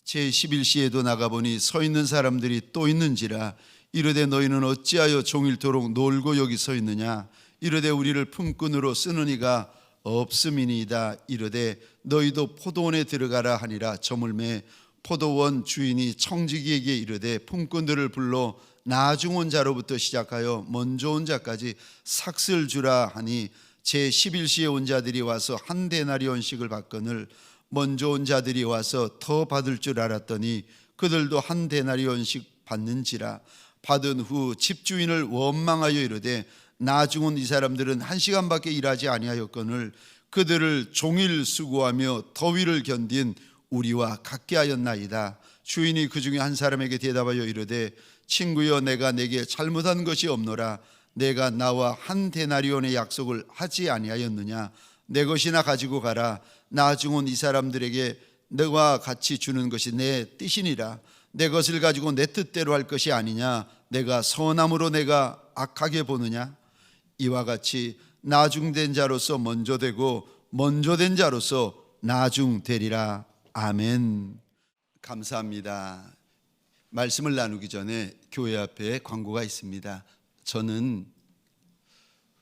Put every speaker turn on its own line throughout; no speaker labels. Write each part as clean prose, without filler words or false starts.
제11시에도 나가보니 서 있는 사람들이 또 있는지라. 이르되 너희는 어찌하여 종일토록 놀고 여기 서 있느냐. 이르되 우리를 품꾼으로 쓰는 이가 없음이니이다. 이르되 너희도 포도원에 들어가라 하니라. 저물매 포도원 주인이 청지기에게 이르되 품꾼들을 불러 나중 온 자로부터 시작하여 먼저 온 자까지 삭슬 주라 하니, 제11시에 온 자들이 와서 한 데나리온씩을 받거늘 먼저 온 자들이 와서 더 받을 줄 알았더니 그들도 한 데나리온씩 받는지라. 받은 후 집주인을 원망하여 이르되 나중 온 이 사람들은 1시간밖에 일하지 아니하였거늘 그들을 종일 수고하며 더위를 견딘 우리와 같게 하였나이다. 주인이 그 중에 한 사람에게 대답하여 이르되 친구여, 내가 내게 잘못한 것이 없노라. 내가 나와 한 데나리온의 약속을 하지 아니하였느냐. 내 것이나 가지고 가라. 나중 온 이 사람들에게 너와 같이 주는 것이 내 뜻이니라. 내 것을 가지고 내 뜻대로 할 것이 아니냐. 내가 선함으로 내가 악하게 보느냐. 이와 같이 나중된 자로서 먼저 되고 먼저 된 자로서 나중되리라. 아멘. 감사합니다. 말씀을 나누기 전에 교회 앞에 광고가 있습니다. 저는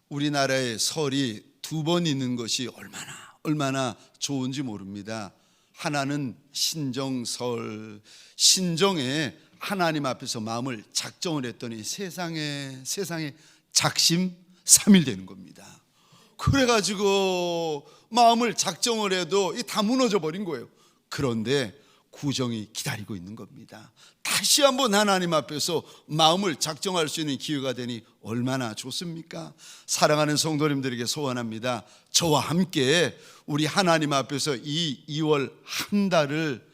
우리나라에 설이 2번 있는 것이 얼마나 좋은지 모릅니다. 하나는 신정설, 신정에 하나님 앞에서 마음을 작정을 했더니 세상에 작심 3일 되는 겁니다. 그래가지고 마음을 작정을 해도 다 무너져 버린 거예요. 그런데 구정이 기다리고 있는 겁니다. 다시 한번 하나님 앞에서 마음을 작정할 수 있는 기회가 되니 얼마나 좋습니까? 사랑하는 성도님들에게 소원합니다. 저와 함께 우리 하나님 앞에서 이 2월 한 달을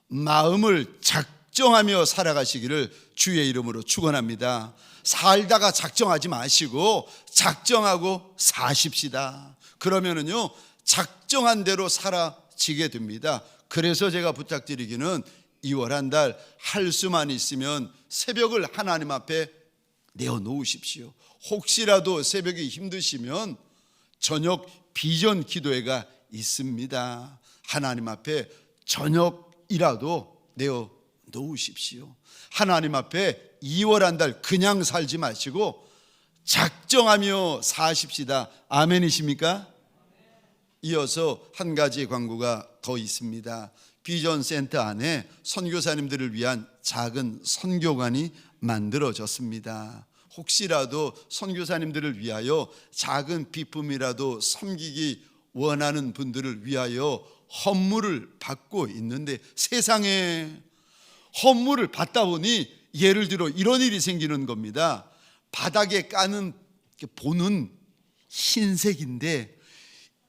마음을 작정하며 살아가시기를 주의 이름으로 축원합니다. 살다가 작정하지 마시고 작정하고 사십시다. 그러면은요, 작정한 대로 살아지게 됩니다. 그래서 제가 부탁드리기는 2월 한 달 할 수만 있으면 새벽을 하나님 앞에 내어놓으십시오. 혹시라도 새벽이 힘드시면 저녁 비전 기도회가 있습니다. 하나님 앞에 저녁이라도 내어놓으십시오. 하나님 앞에 2월 한 달 그냥 살지 마시고 작정하며 사십시다. 아멘이십니까? 이어서 한 가지 광고가 더 있습니다. 비전 센터 안에 선교사님들을 위한 작은 선교관이 만들어졌습니다. 혹시라도 선교사님들을 위하여 작은 비품이라도 섬기기 원하는 분들을 위하여 헌물을 받고 있는데, 세상에 헌물을 받다 보니 예를 들어 이런 일이 생기는 겁니다. 바닥에 까는 보는 흰색인데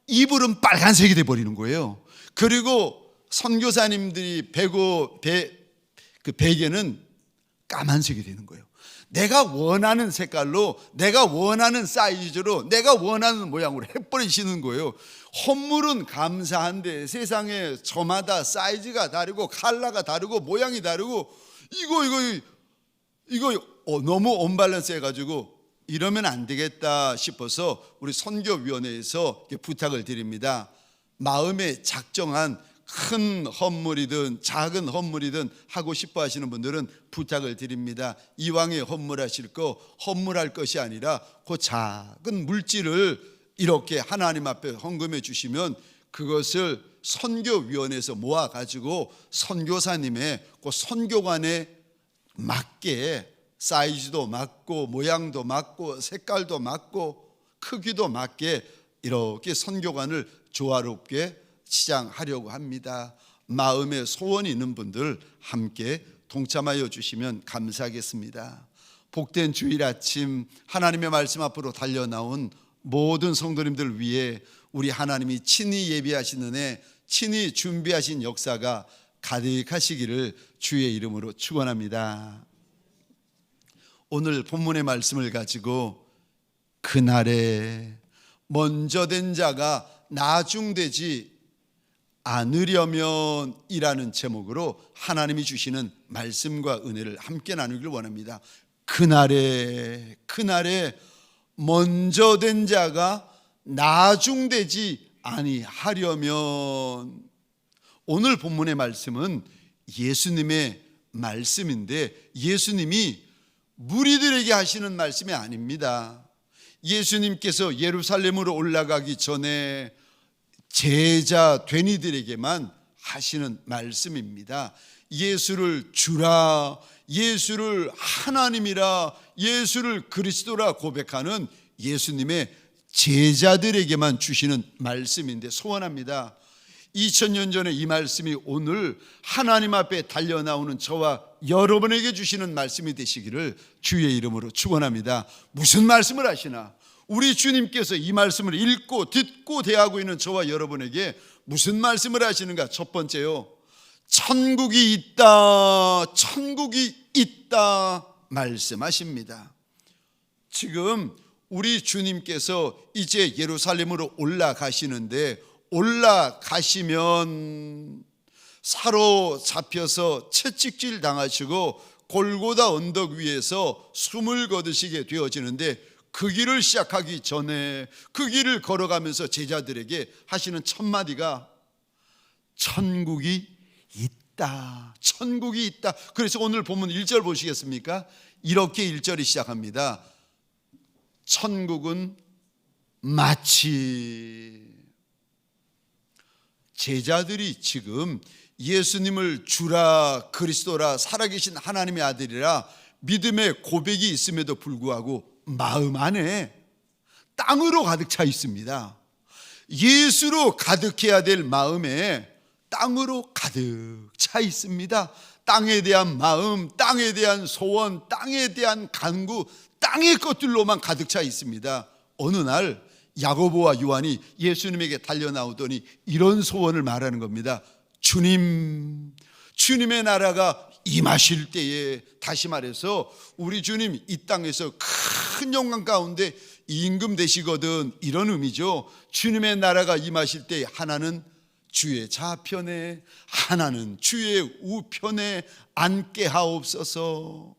이불은 빨간색이 돼버리는 거예요. 그리고 선교사님들이 그 베개는 까만색이 되는 거예요. 내가 원하는 색깔로, 내가 원하는 사이즈로, 내가 원하는 모양으로 해버리시는 거예요. 헌물은 감사한데 세상에 저마다 사이즈가 다르고 컬러가 다르고 모양이 다르고 이거 너무 언밸런스 해가지고 이러면 안 되겠다 싶어서 우리 선교위원회에서 부탁을 드립니다. 마음에 작정한 큰 헌물이든 작은 헌물이든 하고 싶어 하시는 분들은 부탁을 드립니다. 이왕에 헌물하실 거 헌물할 것이 아니라 그 작은 물질을 이렇게 하나님 앞에 헌금해 주시면 그것을 선교위원회에서 모아가지고 선교사님의 그 선교관에 맞게 사이즈도 맞고 모양도 맞고 색깔도 맞고 크기도 맞게 이렇게 선교관을 조화롭게 시작하려고 합니다. 마음에 소원이 있는 분들 함께 동참하여 주시면 감사하겠습니다. 복된 주일 아침 하나님의 말씀 앞으로 달려나온 모든 성도님들 위해 우리 하나님이 친히 예비하신 은혜, 친히 준비하신 역사가 가득하시기를 주의 이름으로 축원합니다. 오늘 본문의 말씀을 가지고 그날에 먼저 된 자가 나중되지 않으려면 이라는 제목으로 하나님이 주시는 말씀과 은혜를 함께 나누기를 원합니다. 그날에 먼저 된 자가 나중되지 아니하려면, 오늘 본문의 말씀은 예수님의 말씀인데 예수님이 무리들에게 하시는 말씀이 아닙니다. 예수님께서 예루살렘으로 올라가기 전에 제자 된 이들에게만 하시는 말씀입니다. 예수를 주라, 예수를 하나님이라, 예수를 그리스도라 고백하는 예수님의 제자들에게만 주시는 말씀인데 소원합니다. 2000년 전에 이 말씀이 오늘 하나님 앞에 달려나오는 저와 여러분에게 주시는 말씀이 되시기를 주의 이름으로 축원합니다. 무슨 말씀을 하시나? 우리 주님께서 이 말씀을 읽고 듣고 대하고 있는 저와 여러분에게 무슨 말씀을 하시는가? 첫 번째요, 천국이 있다, 천국이 있다 말씀하십니다. 지금 우리 주님께서 이제 예루살렘으로 올라가시는데 올라가시면 사로잡혀서 채찍질 당하시고 골고다 언덕 위에서 숨을 거두시게 되어지는데 그 길을 시작하기 전에 그 길을 걸어가면서 제자들에게 하시는 첫 마디가 천국이 있다, 천국이 있다. 그래서 오늘 본문 1절 보시겠습니까? 이렇게 1절이 시작합니다. 천국은 마치. 제자들이 지금 예수님을 주라, 그리스도라, 살아계신 하나님의 아들이라 믿음의 고백이 있음에도 불구하고 마음 안에 땅으로 가득 차 있습니다. 예수로 가득해야 될 마음에 땅으로 가득 차 있습니다. 땅에 대한 마음, 땅에 대한 소원, 땅에 대한 간구, 땅의 것들로만 가득 차 있습니다. 어느 날 야고보와 요한이 예수님에게 달려나오더니 이런 소원을 말하는 겁니다. 주님, 주님의 나라가 임하실 때에, 다시 말해서 우리 주님 이 땅에서 큰 영광 가운데 임금 되시거든, 이런 의미죠. 주님의 나라가 임하실 때 하나는 주의 좌편에, 하나는 주의 우편에 앉게 하옵소서.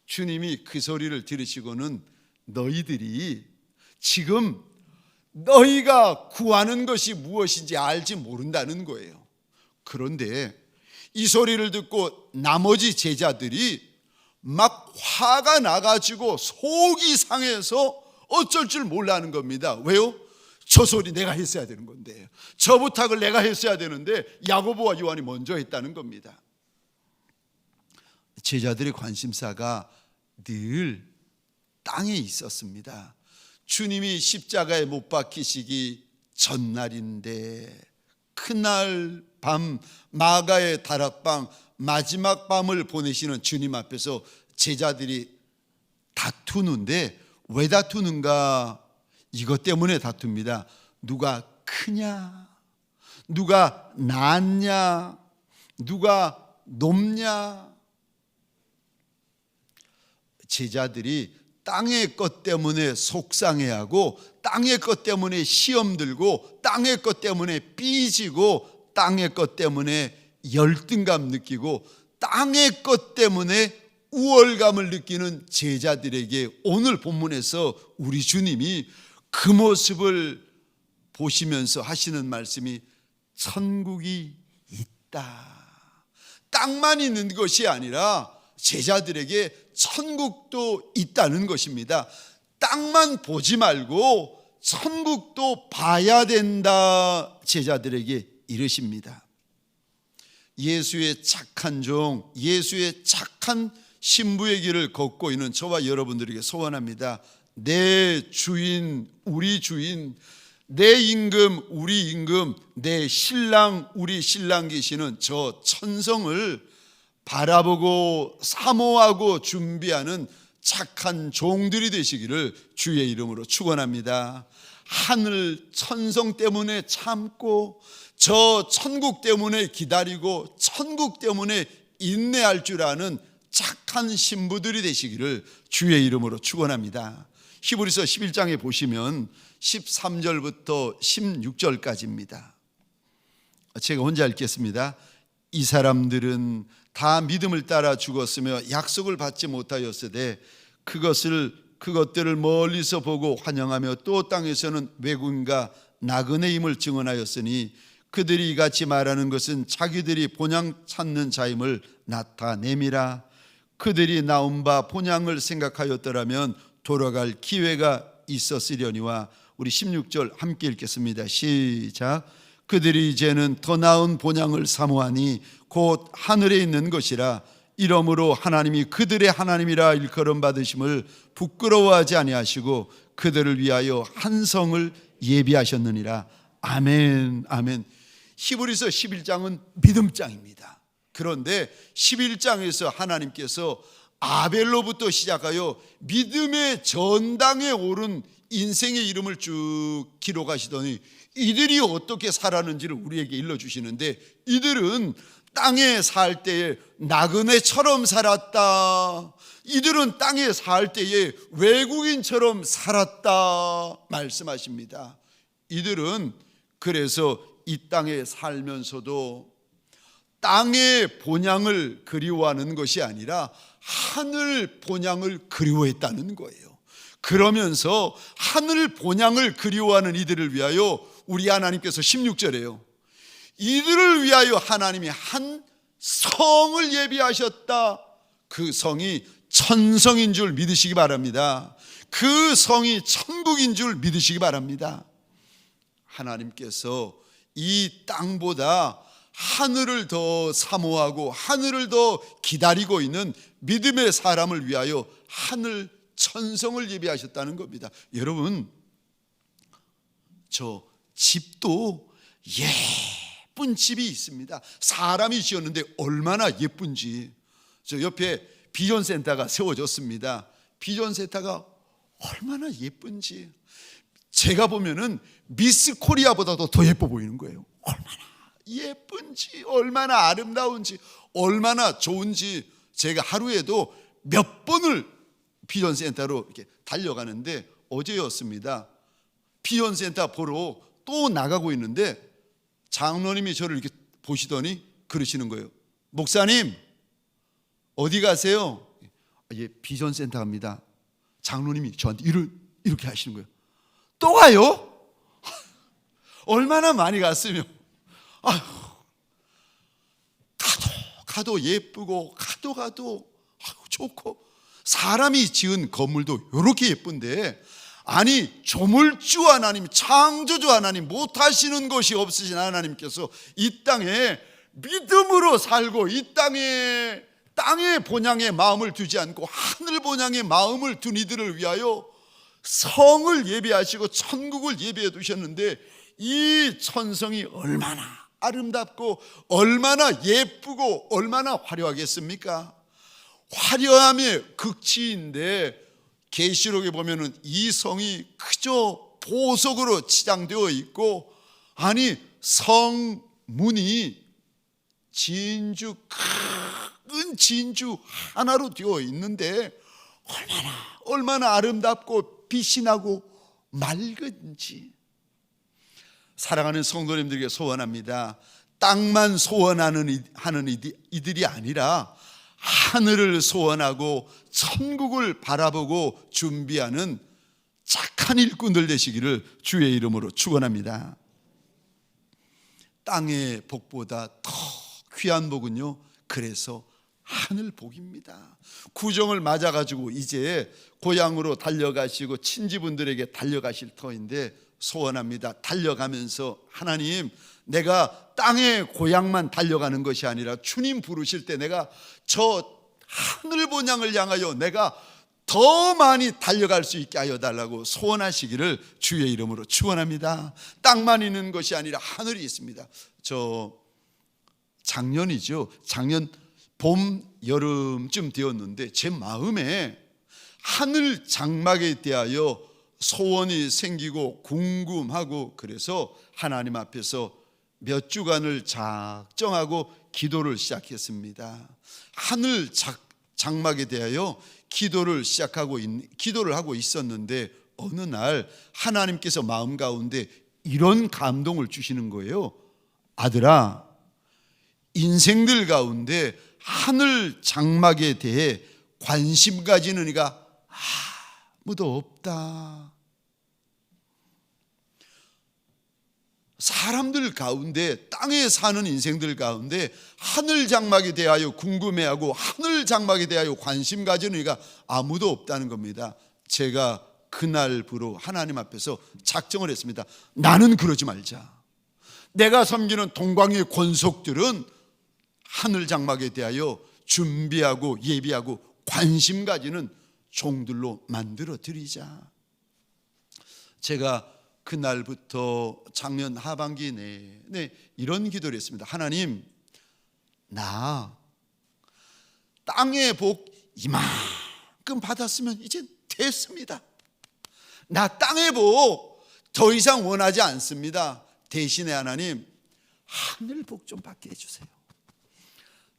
주님이 그 소리를 들으시고는 너희들이 지금 너희가 구하는 것이 무엇인지 알지 모른다는 거예요. 그런데 이 소리를 듣고 나머지 제자들이 막 화가 나가지고 속이 상해서 어쩔 줄 몰라하는 겁니다. 왜요? 저 소리 내가 했어야 되는 건데, 저 부탁을 내가 했어야 되는데 야고보와 요한이 먼저 했다는 겁니다. 제자들의 관심사가 늘 땅에 있었습니다. 주님이 십자가에 못 박히시기 전날인데 그날 밤 마가의 다락방 마지막 밤을 보내시는 주님 앞에서 제자들이 다투는데 왜 다투는가? 이것 때문에 다툽니다. 누가 크냐? 누가 낫냐? 누가 높냐? 제자들이 땅의 것 때문에 속상해하고 땅의 것 때문에 시험 들고 땅의 것 때문에 삐지고 땅의 것 때문에 열등감 느끼고 땅의 것 때문에 우월감을 느끼는 제자들에게 오늘 본문에서 우리 주님이 그 모습을 보시면서 하시는 말씀이 천국이 있다. 땅만 있는 것이 아니라 제자들에게 천국도 있다는 것입니다. 땅만 보지 말고 천국도 봐야 된다, 제자들에게 이르십니다. 예수의 착한 종, 예수의 착한 신부의 길을 걷고 있는 저와 여러분들에게 소원합니다. 내 주인, 우리 주인, 내 임금, 우리 임금, 내 신랑, 우리 신랑 계시는 저 천성을 바라보고 사모하고 준비하는 착한 종들이 되시기를 주의 이름으로 축원합니다. 하늘 천성 때문에 참고 저 천국 때문에 기다리고 천국 때문에 인내할 줄 아는 착한 신부들이 되시기를 주의 이름으로 축원합니다. 히브리서 11장에 보시면 13절부터 16절까지입니다. 제가 혼자 읽겠습니다. 이 사람들은 다 믿음을 따라 죽었으며 약속을 받지 못하였으되 그것들을 멀리서 보고 환영하며 또 땅에서는 외국인과 나그네임을 증언하였으니 그들이 이같이 말하는 것은 자기들이 본향 찾는 자임을 나타냄이라. 그들이 나온 바 본향을 생각하였더라면 돌아갈 기회가 있었으려니와. 우리 16절 함께 읽겠습니다. 시작. 그들이 이제는 더 나은 본향을 사모하니 곧 하늘에 있는 것이라. 이러므로 하나님이 그들의 하나님이라 일컬음 받으심을 부끄러워하지 아니하시고 그들을 위하여 한 성을 예비하셨느니라. 아멘, 아멘. 히브리서 11장은 믿음장입니다. 그런데 11장에서 하나님께서 아벨로부터 시작하여 믿음의 전당에 오른 인생의 이름을 쭉 기록하시더니 이들이 어떻게 살았는지를 우리에게 일러주시는데, 이들은 땅에 살 때에 나그네처럼 살았다, 이들은 땅에 살 때에 외국인처럼 살았다 말씀하십니다. 이들은 그래서 이 땅에 살면서도 땅의 본향을 그리워하는 것이 아니라 하늘 본향을 그리워했다는 거예요. 그러면서 하늘 본향을 그리워하는 이들을 위하여 우리 하나님께서 16절에요, 이들을 위하여 하나님이 한 성을 예비하셨다. 그 성이 천성인 줄 믿으시기 바랍니다. 그 성이 천국인 줄 믿으시기 바랍니다. 하나님께서 이 땅보다 하늘을 더 사모하고 하늘을 더 기다리고 있는 믿음의 사람을 위하여 하늘 천성을 예비하셨다는 겁니다. 여러분, 저 집도 예쁜 집이 있습니다. 사람이 지었는데 얼마나 예쁜지. 저 옆에 비전센터가 세워졌습니다. 비전센터가 얼마나 예쁜지 제가 보면은 미스 코리아보다도 더 예뻐 보이는 거예요. 얼마나 예쁜지, 얼마나 아름다운지, 얼마나 좋은지. 제가 하루에도 몇 번을 비전센터로 이렇게 달려가는데 어제였습니다. 비전센터 보러 또 나가고 있는데 장로님이 저를 이렇게 보시더니 그러시는 거예요. 목사님, 어디 가세요? 예, 비전센터 갑니다. 장로님이 저한테 이렇게 하시는 거예요. 또 가요? 얼마나 많이 갔으면. 아휴, 가도 예쁘고 가도 좋고, 사람이 지은 건물도 이렇게 예쁜데, 아니 조물주 하나님, 창조주 하나님, 못하시는 것이 없으신 하나님께서 이 땅에 믿음으로 살고 이 땅의 본향에 마음을 두지 않고 하늘 본향에 마음을 둔 이들을 위하여 성을 예비하시고 천국을 예비해 두셨는데, 이 천성이 얼마나 아름답고 얼마나 예쁘고 얼마나 화려하겠습니까? 화려함의 극치인데 계시록에 보면은 이 성이 그저 보석으로 치장되어 있고, 아니 성문이 큰 진주 하나로 되어 있는데 얼마나 아름답고 빛이 나고 맑은지. 사랑하는 성도님들에게 소원합니다. 땅만 소원하는 이들이 아니라 하늘을 소원하고 천국을 바라보고 준비하는 착한 일꾼들 되시기를 주의 이름으로 축원합니다. 땅의 복보다 더 귀한 복은요, 그래서 하늘 복입니다. 구정을 맞아가지고 이제 고향으로 달려가시고 친지분들에게 달려가실 터인데 소원합니다. 달려가면서 하나님, 내가 땅의 고향만 달려가는 것이 아니라 주님 부르실 때 내가 저 하늘 본향을 향하여 내가 더 많이 달려갈 수 있게 하여 달라고 소원하시기를 주의 이름으로 축원합니다. 땅만 있는 것이 아니라 하늘이 있습니다. 저 작년이죠. 작년 봄 여름쯤 되었는데 제 마음에 하늘 장막에 대하여 소원이 생기고 궁금하고, 그래서 하나님 앞에서 몇 주간을 작정하고 기도를 시작했습니다. 하늘 장막에 대하여 기도를 하고 있었는데 어느 날 하나님께서 마음 가운데 이런 감동을 주시는 거예요. 아들아, 인생들 가운데 하늘 장막에 대해 관심 가지는 이가 아무도 없다. 사람들 가운데, 땅에 사는 인생들 가운데 하늘 장막에 대하여 궁금해하고 하늘 장막에 대하여 관심 가지는 이가 아무도 없다는 겁니다. 제가 그날부로 하나님 앞에서 작정을 했습니다. 나는 그러지 말자. 내가 섬기는 동광의 권속들은 하늘 장막에 대하여 준비하고 예비하고 관심 가지는 종들로 만들어 드리자. 제가 그날부터 작년 하반기 내내 이런 기도를 했습니다. 하나님, 나 땅의 복 이만큼 받았으면 이제 됐습니다. 나 땅의 복 더 이상 원하지 않습니다. 대신에 하나님, 하늘 복 좀 받게 해주세요.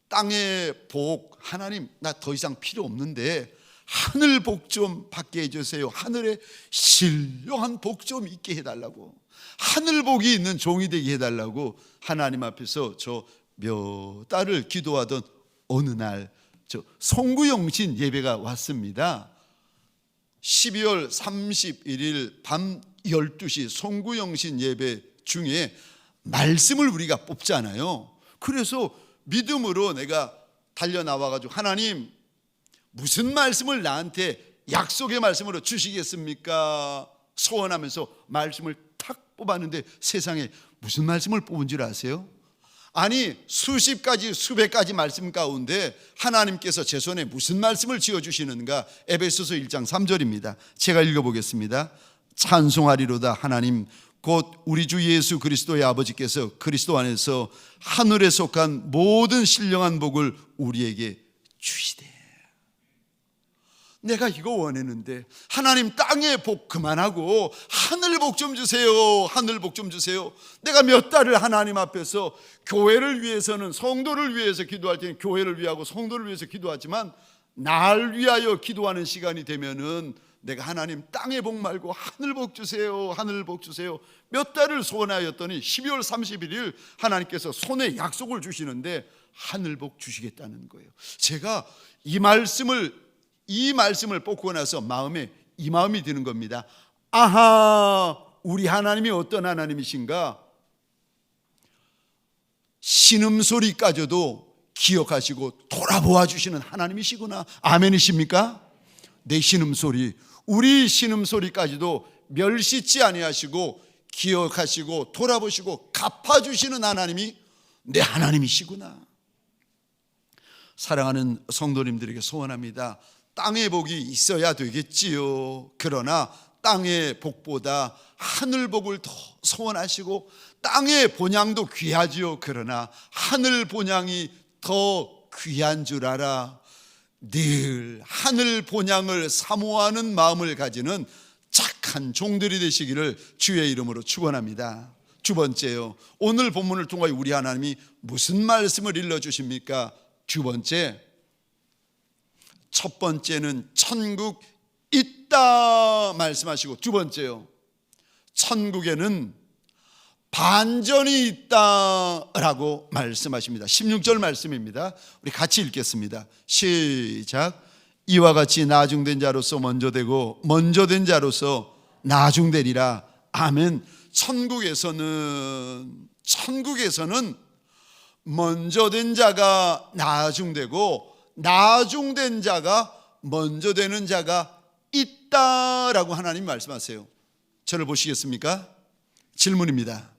땅의 복, 하나님 나 더 이상 필요 없는데 하늘 복 좀 받게 해주세요. 하늘에 신령한 복 좀 있게 해달라고, 하늘 복이 있는 종이 되게 해달라고 하나님 앞에서 저 몇 달을 기도하던 어느 날 저 송구영신 예배가 왔습니다. 12월 31일 밤 12시 송구영신 예배 중에 말씀을 우리가 뽑잖아요. 그래서 믿음으로 내가 달려나와가지고 하나님, 무슨 말씀을 나한테 약속의 말씀으로 주시겠습니까? 소원하면서 말씀을 탁 뽑았는데 세상에 무슨 말씀을 뽑은 줄 아세요? 아니, 수십 가지 수백 가지 말씀 가운데 하나님께서 제 손에 무슨 말씀을 지어주시는가? 에베소서 1장 3절입니다. 제가 읽어보겠습니다. 찬송하리로다 하나님 곧 우리 주 예수 그리스도의 아버지께서 그리스도 안에서 하늘에 속한 모든 신령한 복을 우리에게 주시되. 내가 이거 원했는데 하나님, 땅의 복 그만하고 하늘 복 좀 주세요. 하늘 복 좀 주세요. 내가 몇 달을 하나님 앞에서 교회를 위해서는, 성도를 위해서 기도할 때는 교회를 위하고 성도를 위해서 기도하지만 날 위하여 기도하는 시간이 되면은 내가 하나님, 땅의 복 말고 하늘 복 주세요. 하늘 복 주세요. 몇 달을 소원하였더니 12월 31일 하나님께서 손에 약속을 주시는데 하늘 복 주시겠다는 거예요. 제가 이 말씀을 뽑고 나서 마음에 이 마음이 드는 겁니다. 아하, 우리 하나님이 어떤 하나님이신가? 신음소리까지도 기억하시고 돌아보아 주시는 하나님이시구나. 아멘이십니까? 내 신음소리, 우리 신음소리까지도 멸시치 아니하시고 기억하시고 돌아보시고 갚아주시는 하나님이 내 하나님이시구나. 사랑하는 성도님들에게 소원합니다. 땅의 복이 있어야 되겠지요. 그러나 땅의 복보다 하늘 복을 더 소원하시고 땅의 본향도 귀하지요. 그러나 하늘 본향이 더 귀한 줄 알아. 늘 하늘 본향을 사모하는 마음을 가지는 착한 종들이 되시기를 주의 이름으로 축원합니다. 두 번째요, 오늘 본문을 통하여 우리 하나님이 무슨 말씀을 일러주십니까? 두 번째, 첫 번째는 천국 있다 말씀하시고, 두 번째요, 천국에는 반전이 있다라고 말씀하십니다. 16절 말씀입니다. 우리 같이 읽겠습니다. 시작. 이와 같이 나중된 자로서 먼저 되고 먼저 된 자로서 나중되리라. 아멘. 천국에서는 먼저 된 자가 나중되고 나중된 자가 먼저 되는 자가 있다라고 하나님 말씀하세요. 저를 보시겠습니까? 질문입니다.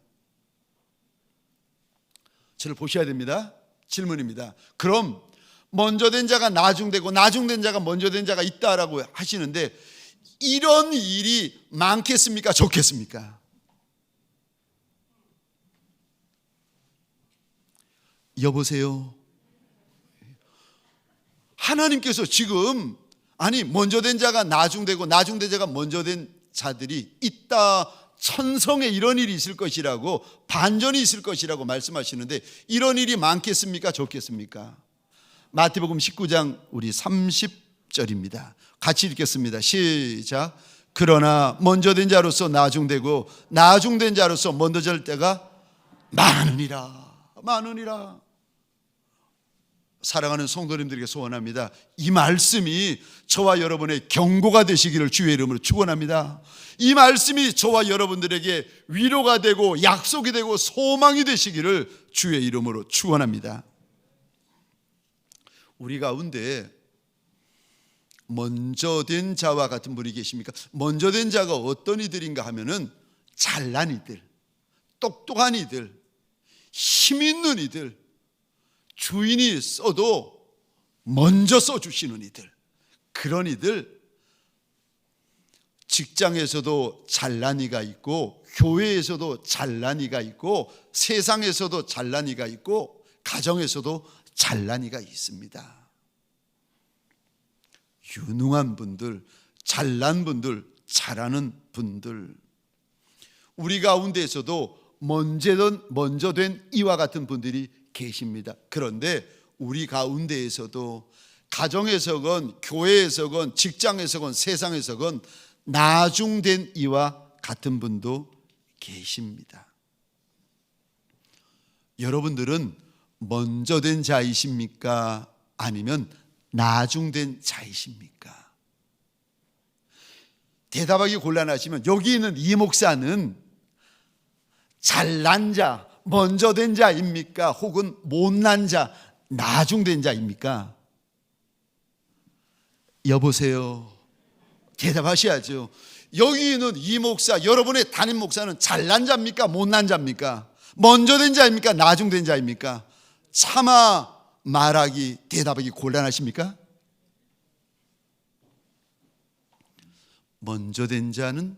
저를 보셔야 됩니다. 질문입니다. 그럼 먼저 된 자가 나중되고 나중된 자가 먼저 된 자가 있다라고 하시는데 이런 일이 많겠습니까? 적겠습니까? 여보세요. 하나님께서 지금 먼저 된 자가 나중되고 나중된 자가 먼저 된 자들이 있다, 천성에 이런 일이 있을 것이라고, 반전이 있을 것이라고 말씀하시는데 이런 일이 많겠습니까? 적겠습니까? 마태복음 19장 우리 30절입니다. 같이 읽겠습니다. 시작. 그러나 먼저 된 자로서 나중되고 나중된 자로서 먼저 될 때가 많으니라. 사랑하는 성도님들에게 소원합니다. 이 말씀이 저와 여러분의 경고가 되시기를 주의 이름으로 축원합니다. 이 말씀이 저와 여러분들에게 위로가 되고 약속이 되고 소망이 되시기를 주의 이름으로 축원합니다. 우리 가운데 먼저 된 자와 같은 분이 계십니까? 먼저 된 자가 어떤 이들인가 하면은 잘난 이들, 똑똑한 이들, 힘 있는 이들, 주인이 써도 먼저 써주시는 이들, 그런 이들, 직장에서도 잘난 이가 있고 교회에서도 잘난 이가 있고 세상에서도 잘난 이가 있고 가정에서도 잘난 이가 있습니다. 유능한 분들, 잘난 분들, 잘하는 분들, 우리 가운데에서도 먼저 된 이와 같은 분들이 계십니다. 그런데 우리 가운데에서도 가정에서건 교회에서건 직장에서건 세상에서건 나중된 이와 같은 분도 계십니다. 여러분들은 먼저 된 자이십니까? 아니면 나중된 자이십니까? 대답하기 곤란하시면 여기 있는 이 목사는 잘난 자, 먼저 된 자입니까? 혹은 못난 자, 나중된 자입니까? 여보세요. 대답하셔야죠. 여기 있는 이 목사, 여러분의 담임 목사는 잘난 자입니까? 못난 자입니까? 먼저 된 자입니까? 나중된 자입니까? 차마 말하기, 대답하기 곤란하십니까? 먼저 된 자는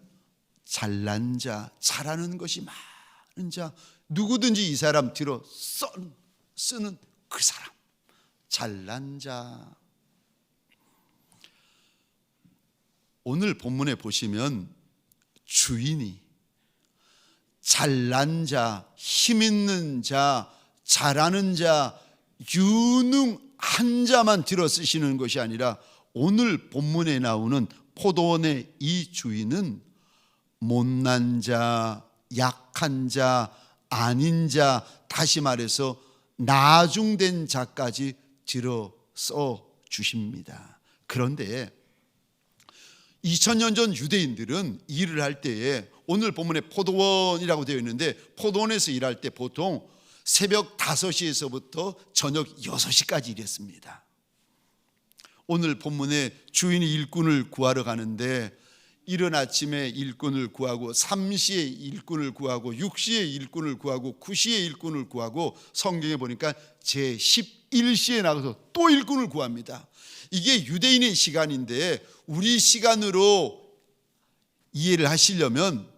잘난 자, 잘하는 것이 많은 자, 누구든지 이 사람 뒤로 쓰는 그 사람, 잘난 자. 오늘 본문에 보시면 주인이 잘난 자, 힘 있는 자, 잘하는 자, 유능한 자만 들어 쓰시는 것이 아니라 오늘 본문에 나오는 포도원의 이 주인은 못난 자, 약한 자, 아닌 자, 다시 말해서 나중된 자까지 들어 써 주십니다. 그런데 2000년 전 유대인들은 일을 할 때에 오늘 본문에 포도원이라고 되어 있는데 포도원에서 일할 때 보통 새벽 5시에서부터 저녁 6시까지 일했습니다. 오늘 본문에 주인이 일꾼을 구하러 가는데 이른 아침에 일꾼을 구하고 3시에 일꾼을 구하고 6시에 일꾼을 구하고 9시에 일꾼을 구하고 성경에 보니까 제11시에 나가서 또 일꾼을 구합니다. 이게 유대인의 시간인데 우리 시간으로 이해를 하시려면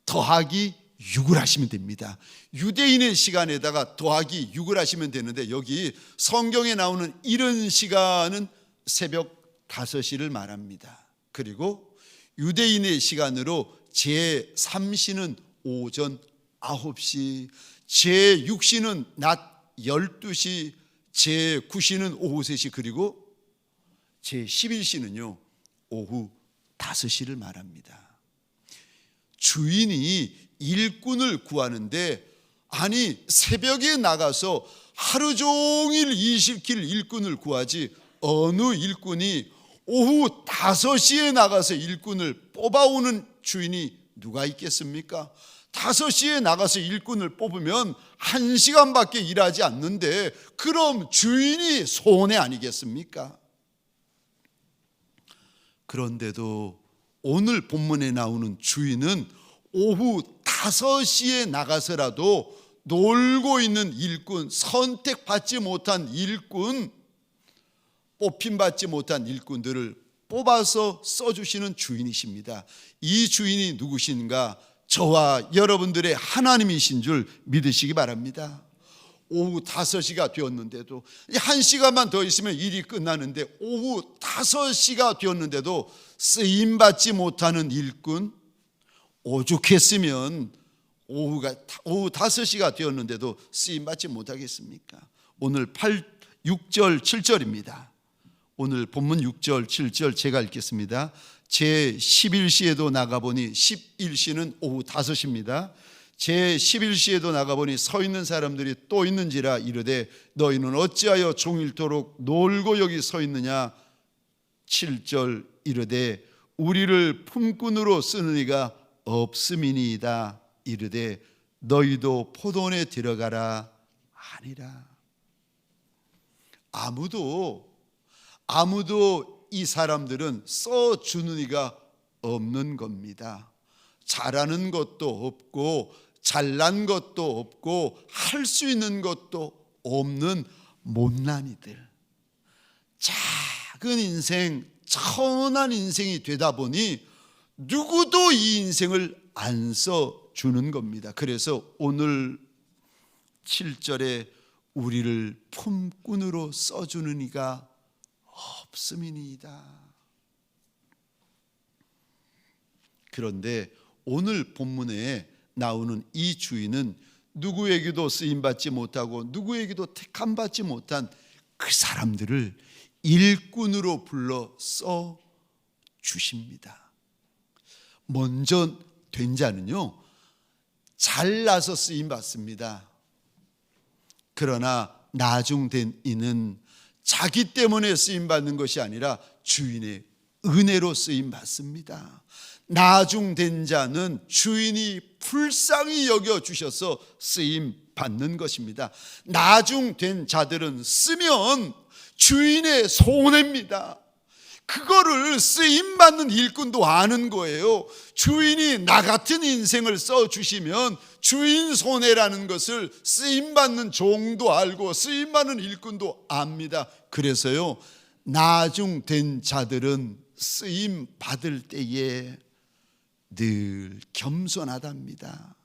더하기 6을 하시면 됩니다. 유대인의 시간에다가 더하기 6을 하시면 되는데 여기 성경에 나오는 이른 시간은 새벽 5시를 말합니다. 그리고 유대인의 시간으로 제3시는 오전 9시, 제6시는 낮 12시, 제9시는 오후 3시, 그리고 제11시는요 오후 5시를 말합니다. 주인이 일꾼을 구하는데 아니 새벽에 나가서 하루 종일 일 시킬 일꾼을 구하지 어느 일꾼이 오후 5시에 나가서 일꾼을 뽑아오는 주인이 누가 있겠습니까? 5시에 나가서 일꾼을 뽑으면 1시간밖에 일하지 않는데 그럼 주인이 손해 아니겠습니까? 그런데도 오늘 본문에 나오는 주인은 오후 5시에 나가서라도 놀고 있는 일꾼, 선택받지 못한 일꾼, 뽑힘받지 못한 일꾼들을 뽑아서 써주시는 주인이십니다. 이 주인이 누구신가? 저와 여러분들의 하나님이신 줄 믿으시기 바랍니다. 오후 5시가 되었는데도 1시간만 더 있으면 일이 끝나는데 오후 5시가 되었는데도 쓰임받지 못하는 일꾼, 오죽했으면 오후 5시가 되었는데도 쓰임받지 못하겠습니까? 오늘 6절 7절입니다. 오늘 본문 6절 7절 제가 읽겠습니다. 제11시에도 나가보니 11시는 오후 5시입니다. 제11시에도 나가보니 서 있는 사람들이 또 있는지라 이르되 너희는 어찌하여 종일토록 놀고 여기 서 있느냐. 7절 이르되 우리를 품꾼으로 쓰는 이가 없음이니이다. 이르되 너희도 포도원에 들어가라 하니라. 아무도 이 사람들은 써주는 이가 없는 겁니다. 잘하는 것도 없고 잘난 것도 없고 할 수 있는 것도 없는 못난이들, 작은 인생, 천한 인생이 되다 보니 누구도 이 인생을 안 써주는 겁니다. 그래서 오늘 7절에 우리를 품꾼으로 써주는 이가 없음이니이다. 그런데 오늘 본문에 나오는 이 주인은 누구에게도 쓰임받지 못하고 누구에게도 택함받지 못한 그 사람들을 일꾼으로 불러 써 주십니다. 먼저 된 자는요, 잘나서 쓰임받습니다. 그러나 나중된 이는 자기 때문에 쓰임받는 것이 아니라 주인의 은혜로 쓰임받습니다. 나중된 자는 주인이 불쌍히 여겨주셔서 쓰임받는 것입니다. 나중된 자들은 쓰면 주인의 손해입니다. 그거를 쓰임받는 일꾼도 아는 거예요. 주인이 나 같은 인생을 써주시면 주인 손해라는 것을 쓰임받는 종도 알고 쓰임받는 일꾼도 압니다. 그래서요, 나중된 자들은 쓰임받을 때에 늘 겸손하답니다.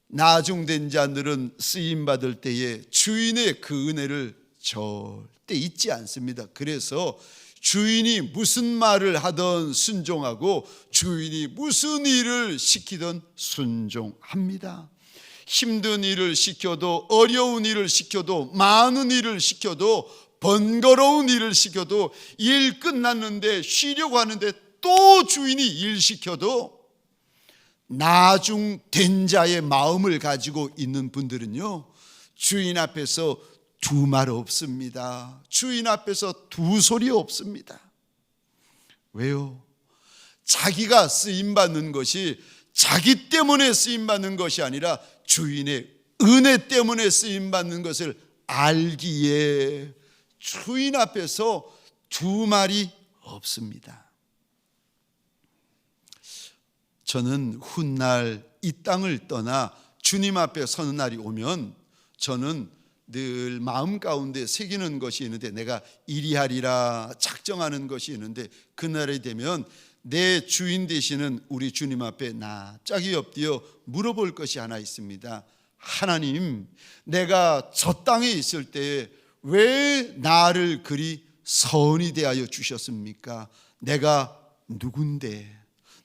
나중된 자들은 쓰임받을 때에 주인의 그 은혜를 절대 잊지 않습니다. 그래서 주인이 무슨 말을 하든 순종하고 주인이 무슨 일을 시키든 순종합니다. 힘든 일을 시켜도 어려운 일을 시켜도 많은 일을 시켜도 번거로운 일을 시켜도 일 끝났는데 쉬려고 하는데 또 주인이 일 시켜도 나중된 자의 마음을 가지고 있는 분들은요, 주인 앞에서 두 말 없습니다. 주인 앞에서 두 소리 없습니다. 왜요? 자기가 쓰임받는 것이 자기 때문에 쓰임받는 것이 아니라 주인의 은혜 때문에 쓰임받는 것을 알기에 주인 앞에서 두 말이 없습니다. 저는 훗날 이 땅을 떠나 주님 앞에 서는 날이 오면 저는 늘 마음 가운데 새기는 것이 있는데, 내가 이리 하리라 작정하는 것이 있는데, 그날이 되면 내 주인 되시는 우리 주님 앞에 납작이 엎드려 물어볼 것이 하나 있습니다. 하나님, 내가 저 땅에 있을 때에 왜 나를 그리 선이 대하여 주셨습니까? 내가 누군데,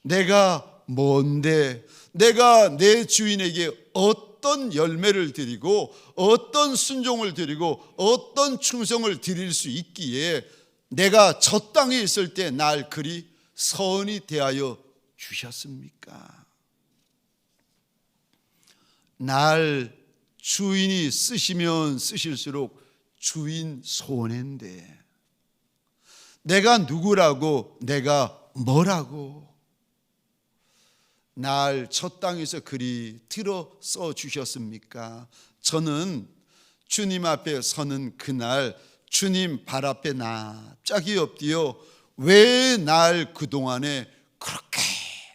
내가 뭔데, 내가 내 주인에게 어떤 열매를 드리고 어떤 순종을 드리고 어떤 충성을 드릴 수 있기에 내가 저 땅에 있을 때 날 그리 선이 대하여 주셨습니까? 날 주인이 쓰시면 쓰실수록 주인 손해인데, 내가 누구라고, 내가 뭐라고 날 저 땅에서 그리 들어 써 주셨습니까? 저는 주님 앞에 서는 그날 주님 발 앞에 납작이 엎드려 왜 날 그동안에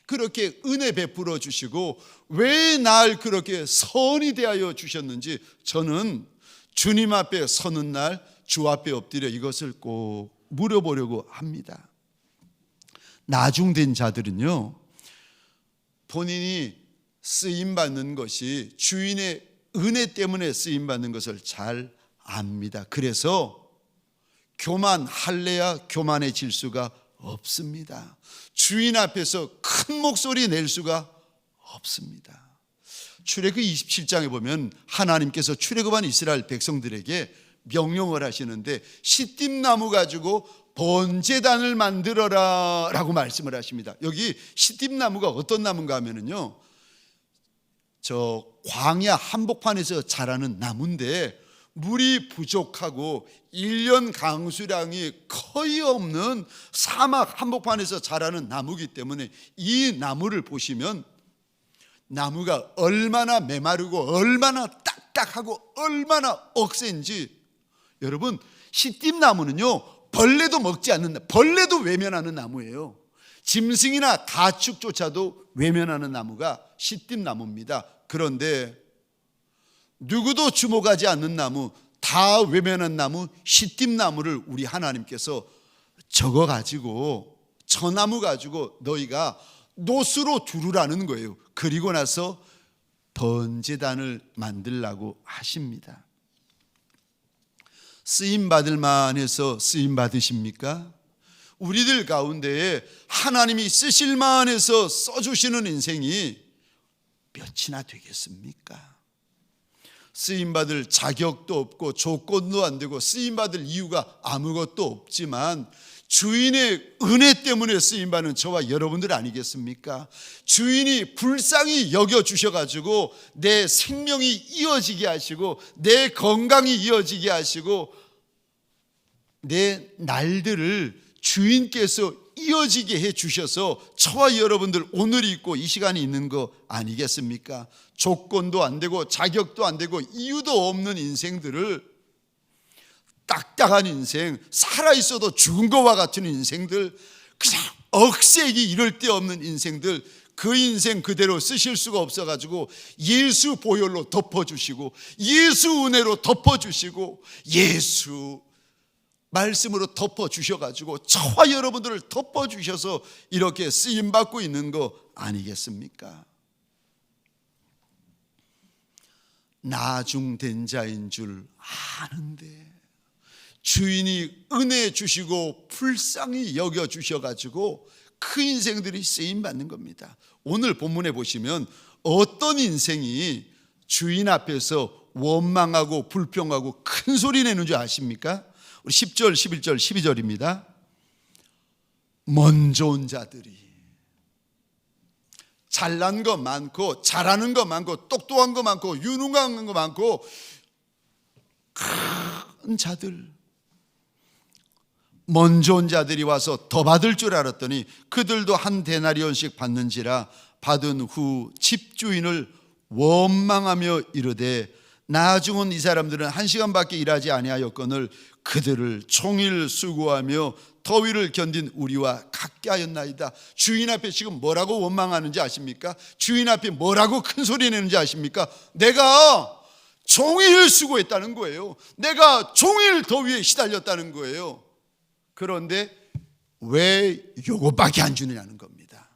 그렇게 은혜 베풀어 주시고 왜 날 그렇게 선이 대하여 주셨는지 저는 주님 앞에 서는 날 주 앞에 엎드려 이것을 꼭 물어보려고 합니다. 나중된 자들은요, 본인이 쓰임받는 것이 주인의 은혜 때문에 쓰임받는 것을 잘 압니다. 그래서 교만할래야 교만해질 수가 없습니다. 주인 앞에서 큰 목소리 낼 수가 없습니다. 출애굽 27장에 보면 하나님께서 출애굽한 이스라엘 백성들에게 명령을 하시는데, 시띠나무 가지고 번제단을 만들어라 라고 말씀을 하십니다. 여기 시띠나무가 어떤 나무인가 하면요, 저 광야 한복판에서 자라는 나무인데 물이 부족하고 1년 강수량이 거의 없는 사막 한복판에서 자라는 나무이기 때문에 이 나무를 보시면 나무가 얼마나 메마르고 얼마나 딱딱하고 얼마나 억센지. 여러분, 시띠나무는요 벌레도 먹지 않는, 벌레도 외면하는 나무예요. 짐승이나 가축조차도 외면하는 나무가 시띠나무입니다. 그런데 누구도 주목하지 않는 나무, 다 외면한 나무 시띠나무를 우리 하나님께서 적어가지고 저 나무 가지고 너희가 노수로 두르라는 거예요. 그리고 나서 번제단을 만들라고 하십니다. 쓰임받을 만해서 쓰임받으십니까? 우리들 가운데에 하나님이 쓰실 만해서 써주시는 인생이 몇이나 되겠습니까? 쓰임받을 자격도 없고 조건도 안 되고 쓰임받을 이유가 아무것도 없지만 주인의 은혜 때문에 쓰임받는 저와 여러분들 아니겠습니까? 주인이 불쌍히 여겨주셔가지고 내 생명이 이어지게 하시고 내 건강이 이어지게 하시고 내 날들을 주인께서 이어지게 해주셔서 저와 여러분들 오늘이 있고 이 시간이 있는 거 아니겠습니까? 조건도 안 되고 자격도 안 되고 이유도 없는 인생들을, 딱딱한 인생, 살아있어도 죽은 것과 같은 인생들, 그냥 억세기 이럴 데 없는 인생들, 그 인생 그대로 쓰실 수가 없어가지고 예수 보혈로 덮어주시고 예수 은혜로 덮어주시고 예수 말씀으로 덮어주셔가지고 저와 여러분들을 덮어주셔서 이렇게 쓰임받고 있는 거 아니겠습니까? 나중된 자인 줄 아는데 주인이 은혜 주시고 불쌍히 여겨주셔가지고 그 인생들이 쓰임받는 겁니다. 오늘 본문에 보시면 어떤 인생이 주인 앞에서 원망하고 불평하고 큰 소리 내는 줄 아십니까? 우리 10절, 11절, 12절입니다. 먼저 온 자들이, 잘난 거 많고 잘하는 거 많고 똑똑한 거 많고 유능한 거 많고 큰 자들, 먼저 온 자들이 와서 더 받을 줄 알았더니 그들도 한 데나리온씩 받는지라 받은 후 집주인을 원망하며 이르되 나중은 이 사람들은 1시간밖에 일하지 아니하였거늘 그들을 종일 수고하며 더위를 견딘 우리와 같게 하였나이다. 주인 앞에 지금 뭐라고 원망하는지 아십니까? 주인 앞에 뭐라고 큰 소리 내는지 아십니까? 내가 종일 수고했다는 거예요. 내가 종일 더위에 시달렸다는 거예요. 그런데 왜 요것밖에 안 주느냐는 겁니다.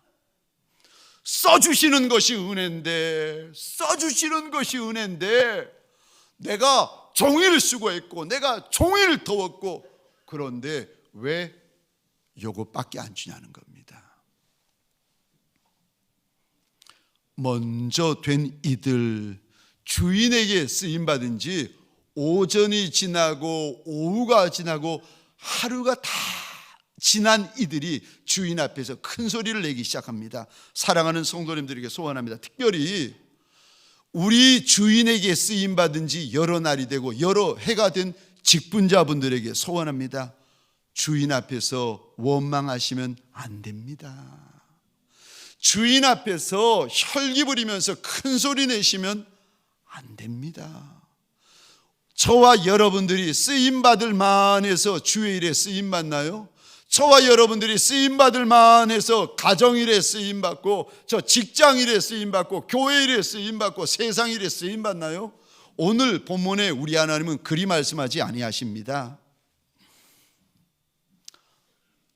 써주시는 것이 은혜인데, 써주시는 것이 은혜인데 내가 종일 수고했고 내가 종일 더웠고 그런데 왜 요것밖에 안 주냐는 겁니다. 먼저 된 이들, 주인에게 쓰임받은 지 오전이 지나고 오후가 지나고 하루가 다 지난 이들이 주인 앞에서 큰 소리를 내기 시작합니다. 사랑하는 성도님들에게 소원합니다. 특별히 우리 주인에게 쓰임받은 지 여러 날이 되고 여러 해가 된 직분자분들에게 소원합니다. 주인 앞에서 원망하시면 안 됩니다. 주인 앞에서 혈기 부리면서 큰 소리 내시면 안 됩니다. 저와 여러분들이 쓰임받을 만해서 주의 일에 쓰임받나요? 저와 여러분들이 쓰임받을 만해서 가정일에 쓰임받고 저 직장일에 쓰임받고 교회일에 쓰임받고 세상일에 쓰임받나요? 오늘 본문에 우리 하나님은 그리 말씀하지 아니하십니다.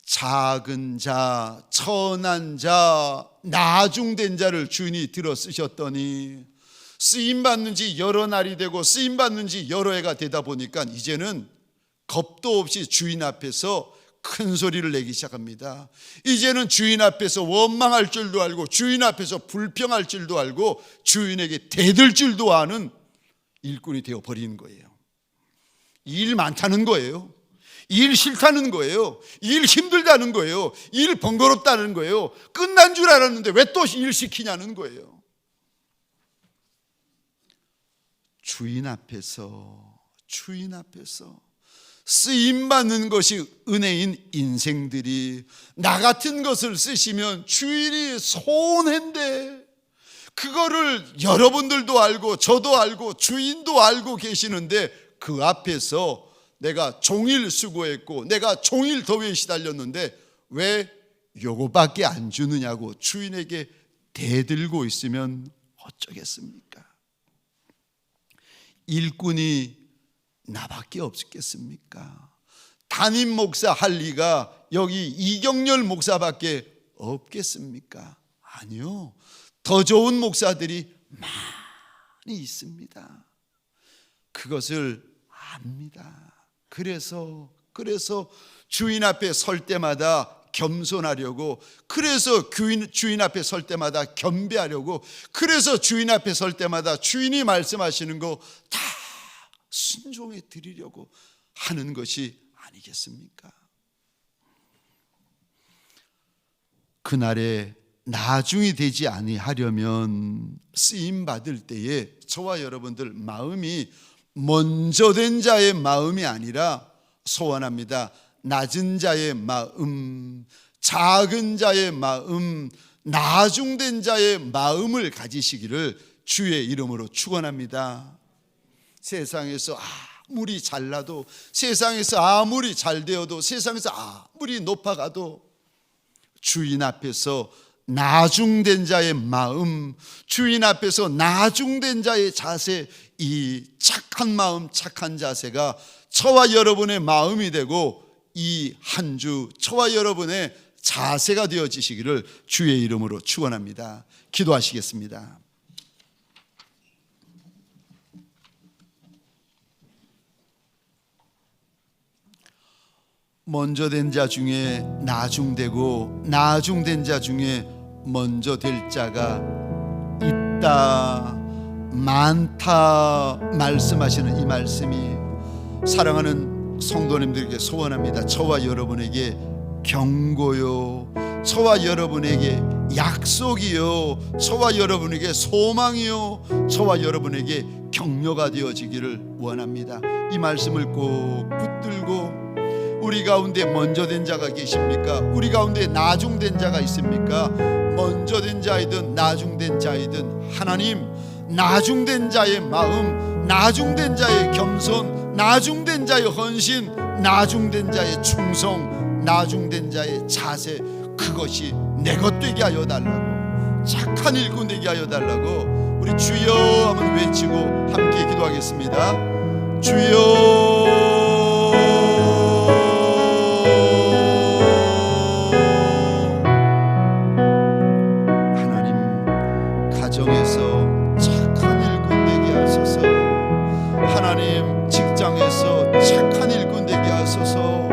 작은 자, 천한 자, 나중된 자를 주인이 들어 쓰셨더니 쓰임받는 지 여러 날이 되고 쓰임받는 지 여러 해가 되다 보니까 이제는 겁도 없이 주인 앞에서 큰 소리를 내기 시작합니다. 이제는 주인 앞에서 원망할 줄도 알고 주인 앞에서 불평할 줄도 알고 주인에게 대들 줄도 아는 일꾼이 되어버리는 거예요. 일 많다는 거예요. 일 싫다는 거예요. 일 힘들다는 거예요. 일 번거롭다는 거예요. 끝난 줄 알았는데 왜 또 일 시키냐는 거예요. 주인 앞에서 쓰임받는 것이 은혜인 인생들이 나 같은 것을 쓰시면 주인이 손해인데, 그거를 여러분들도 알고 저도 알고 주인도 알고 계시는데 그 앞에서 내가 종일 수고했고 내가 종일 더위에 시달렸는데 왜 요거밖에 안 주느냐고 주인에게 대들고 있으면 어쩌겠습니까? 일꾼이 나밖에 없겠습니까? 담임 목사 할 리가 여기 이경렬 목사밖에 없겠습니까? 아니요, 더 좋은 목사들이 많이 있습니다. 그것을 압니다. 그래서 주인 앞에 설 때마다 겸손하려고, 그래서 주인 앞에 설 때마다 겸비하려고, 그래서 주인 앞에 설 때마다 주인이 말씀하시는 거 다 순종해 드리려고 하는 것이 아니겠습니까? 그날에 나중이 되지 아니하려면 쓰임 받을 때에 저와 여러분들 마음이 먼저 된 자의 마음이 아니라 소원합니다. 낮은 자의 마음, 작은 자의 마음, 나중된 자의 마음을 가지시기를 주의 이름으로 축원합니다. 세상에서 아무리 잘나도, 세상에서 아무리 잘 되어도, 세상에서 아무리 높아가도 주인 앞에서 나중된 자의 마음, 주인 앞에서 나중된 자의 자세, 이 착한 마음, 착한 자세가 저와 여러분의 마음이 되고 이 한 주 저와 여러분의 자세가 되어지시기를 주의 이름으로 축원합니다. 기도하시겠습니다. 먼저 된 자 중에 나중되고 나중된 자 중에 먼저 될 자가 있다, 많다 말씀하시는 이 말씀이 사랑하는 성도님들에게 소원합니다. 저와 여러분에게 경고요, 저와 여러분에게 약속이요, 저와 여러분에게 소망이요, 저와 여러분에게 격려가 되어지기를 원합니다. 이 말씀을 꼭 붙들고, 우리 가운데 먼저 된 자가 계십니까? 우리 가운데 나중된 자가 있습니까? 먼저 된 자이든 나중된 자이든 하나님, 나중된 자의 마음, 나중된 자의 겸손, 나중된 자의 헌신, 나중된 자의 충성, 나중된 자의 자세, 그것이 내 것 되게 하여 달라고, 착한 일꾼 되게 하여 달라고 우리 주여 한번 외치고 함께 기도하겠습니다. 주여, 가정에서 착한 일꾼 되게 하소서, 하나님 직장에서 착한 일꾼 되게 하소서,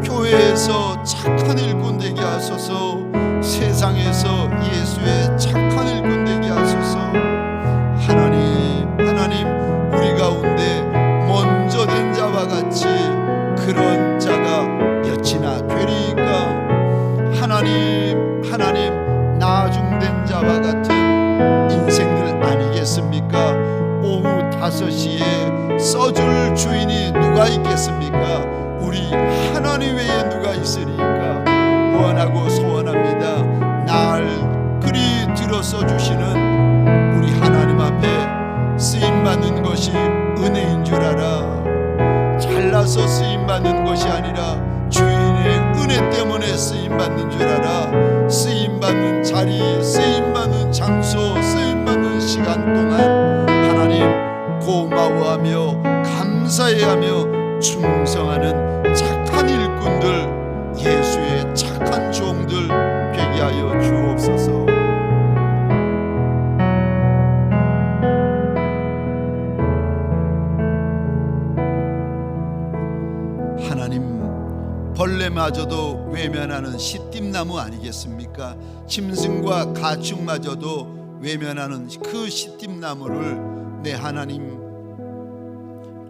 교회에서 착한 일꾼 되게 하소서, 세상에서 예수의 착한 일꾼 되게 하소서. 하나님 우리 가운데 먼저 된 자와 같이 그런 자가 몇이나 되리까? 하나님 나중된 자와 같은 인생들 아니겠습니까? 오후 5시에 써줄 주인이 누가 있겠습니까? 우리 하나님 외에 누가 있으리까? 원하고 소원합니다. 날 그리 들어 써주시는 우리 하나님 앞에 쓰임받는 것이 은혜인 줄 알아. 잘나서 쓰임받는 것이 아니라 주인의 은혜 때문에 쓰임받는 줄 알아. 쓰임받는 자리, 쓰임받는 장소, 쓰임받는 시간 동안 하나님 고마워하며 감사해하며 충성하는 착한 일꾼들, 예수의 착한 종들 되게 하여 주옵소서. 하나님, 벌레마저도 외면하는 시띠나무 아니겠습니까? 짐승과 가축마저도 외면하는 그 시띠나무를 내 하나님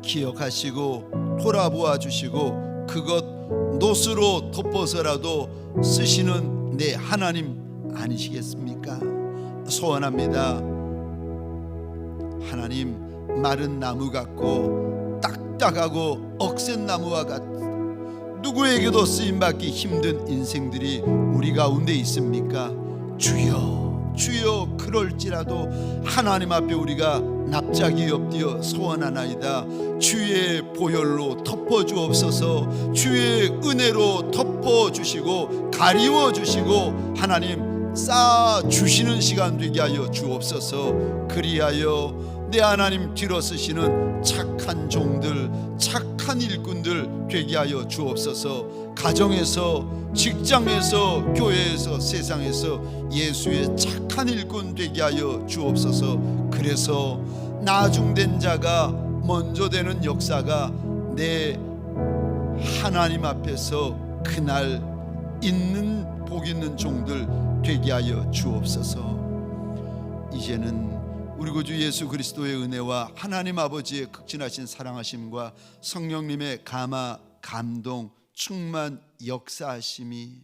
기억하시고 돌아보아 주시고 그것 노스로 덮어서라도 쓰시는 내 하나님 아니시겠습니까? 소원합니다. 하나님, 마른 나무 같고 딱딱하고 억센 나무와 같 누구에게도 쓰임받기 힘든 인생들이 우리 가운데 있습니까? 주여 주여 그럴지라도 하나님 앞에 우리가 납작이 엎드려 소원하나이다. 주의 보혈로 덮어주옵소서. 주의 은혜로 덮어주시고 가리워주시고 하나님 쌓아주시는 시간 되게 하여 주옵소서. 그리하여 내 하나님 뒤로 쓰시는 착한 종들, 착한 일꾼들 되게 하여 주옵소서. 가정에서, 직장에서, 교회에서, 세상에서 예수의 착한 일꾼 되게 하여 주옵소서. 그래서 나중된 자가 먼저 되는 역사가 내 하나님 앞에서 그날 있는 복 있는 종들 되게 하여 주옵소서. 이제는 우리 구주 예수 그리스도의 은혜와 하나님 아버지의 극진하신 사랑하심과 성령님의 감화, 감동, 충만, 역사하심이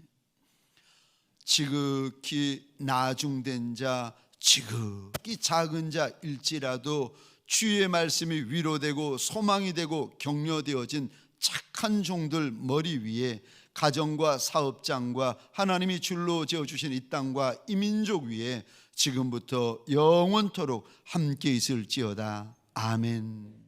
지극히 나중된 자, 지극히 작은 자일지라도 주의 말씀이 위로되고 소망이 되고 격려되어진 착한 종들 머리 위에 가정과 사업장과 하나님이 줄로 지어주신 이 땅과 이 민족 위에 지금부터 영원토록 함께 있을지어다. 아멘.